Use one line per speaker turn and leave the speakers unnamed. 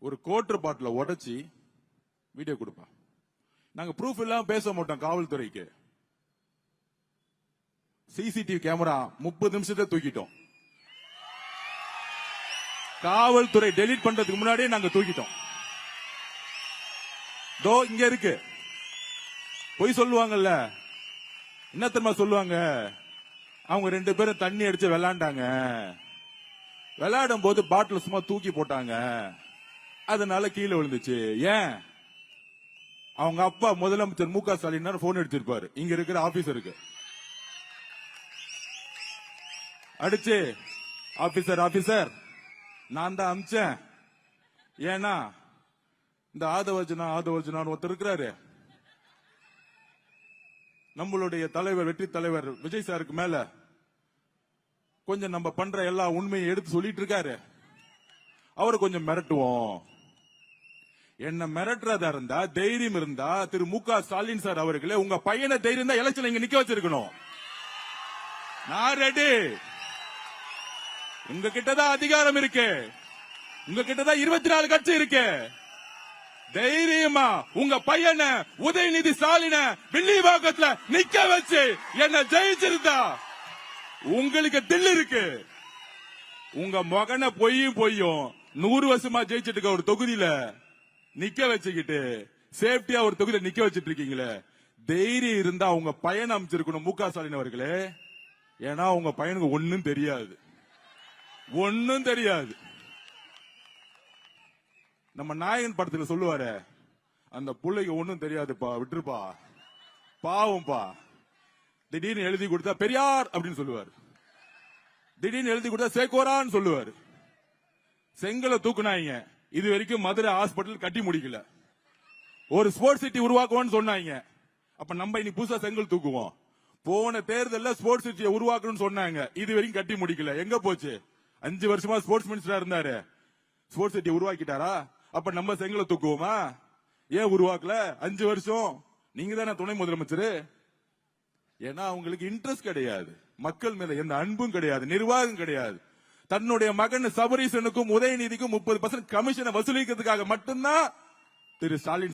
ஒரு கோட்டர் பாட்டில உடைச்சி வீடியோ கொடுப்பா. நாங்க ப்ரூஃப் இல்லாம பேச மாட்டோம். காவல்துறைக்கு சிசிடிவி கேமரா 30 நிமிஷத்தை தூக்கிட்டோம். காவல்துறை டெலீட் பண்றதுக்கு முன்னாடியே நாங்க தூக்கிட்டோம். தோ இங்க இருக்கு. பொய் சொல்லுவாங்கல்ல, என்ன தெரியுமா சொல்லுவாங்க? அவங்க 2 பேரும் தண்ணி அடிச்சு விளையாண்டாங்க, விளையாடும் போது பாட்டில் சும்மா தூக்கி போட்டாங்க, அதனால கீழே விழுந்துச்சு. ஏன்? அவங்க அப்பா முதலமைச்சர் மு க ஸ்டாலின் போன் எடுத்திருப்பாரு இங்க இருக்கிற ஆபீசருக்கு அடிச்சு, ஆபீசர் ஆபீசர் நான் தான் அமிச்சேன். ஏன்னா இந்த ஆதவர்ஜனா ஒருத்தர் இருக்கிறாரு, நம்மளுடைய தலைவர் வெற்றி தலைவர் விஜய் சாருக்கு மேல கொஞ்சம் நம்ம பண்ற எல்லா உண்மையை எடுத்து சொல்லிட்டு இருக்காரு. அவரை கொஞ்சம் மிரட்டுவோம். என்ன மிரட்டுறதா இருந்தா, தைரியம் இருந்தா திரு மு க ஸ்டாலின் சார் அவர்களே, உங்க பையனை தைரியம் தான் எலெக்ஷன் இங்க நிக்க வச்சிருக்கணும். நான் ரெடி. உங்க கிட்டதான் அதிகாரம் இருக்கு, உங்க கிட்டதான் 24 கட்சி இருக்கு. தைரியமா உங்க பையனை உதயநிதி ஸ்டாலின வில்லிவாக்கத்துல நிக்க வச்சு என்ன ஜெயிச்சிருந்தா உங்களுக்கு தில்லு இருக்கு. உங்க மகனை பொய்யும் 100 வருஷமா ஜெயிச்சிட்டு இருக்க ஒரு தொகுதியில நிக்க வச்சுக்கிட்டு சேஃப்டியா ஒரு தொகுதியில நிக்க வச்சிட்டு இருக்கீங்களே, தைரியம் இருந்தா உங்க பையனை அமைச்சிருக்கணும் மு க ஸ்டாலின் அவர்களே. ஏன்னா உங்க பையனுக்கு ஒன்னும் தெரியாது. நம்ம நாயகன் படத்துல சொல்லுவாரு, அந்த புள்ளைக்கு ஒன்னும் தெரியாதுப்பா, விட்டுருப்பா, பாவம்பா. திடீர்னு எழுதி கொடுத்தா பெரியார் அப்படின்னு சொல்லுவாரு, திடீர்னு எழுதி கொடுத்தா சேகோரான்னு சொல்லுவாரு. செங்கலை தூக்குனாங்க, இது வரைக்கும் மதுரை ஹாஸ்பிட்டல் கட்டி முடிக்கல. ஒரு ஸ்போர்ட்ஸ் சிட்டி உருவாக்குவோம்னு சொன்னாங்க, அப்ப நம்ம இனி புதுசா செங்கல் தூக்குவோம். போன தேர்தலில் ஸ்போர்ட்ஸ் சிட்டியை உருவாக்கணும்னு சொன்னாங்க, இது வரைக்கும் கட்டி முடிக்கல. எங்க போச்சு? 5 வருஷமா ஸ்போர்ட்ஸ் மினிஸ்டரா இருந்தாரு, ஸ்போர்ட்ஸ் சிட்டி உருவாக்கிட்டாரா? அப்ப நம்ம செங்கலை தூக்குவோமா? ஏன் உருவாக்கல? 5 வருஷம் நீங்க தானே துணை முதலமைச்சர். ஏன்னா அவங்களுக்கு இன்ட்ரெஸ்ட் கிடையாது, மக்கள் மேல எந்த அன்பும் கிடையாது, நிர்வாகம் கிடையாது. தன்னுடைய மகன் சபரீசனுக்கும் உதயநிதிக்கும் 30% கமிஷனை வசூலிக்கிறதுக்காக மட்டும்தான் திரு ஸ்டாலின்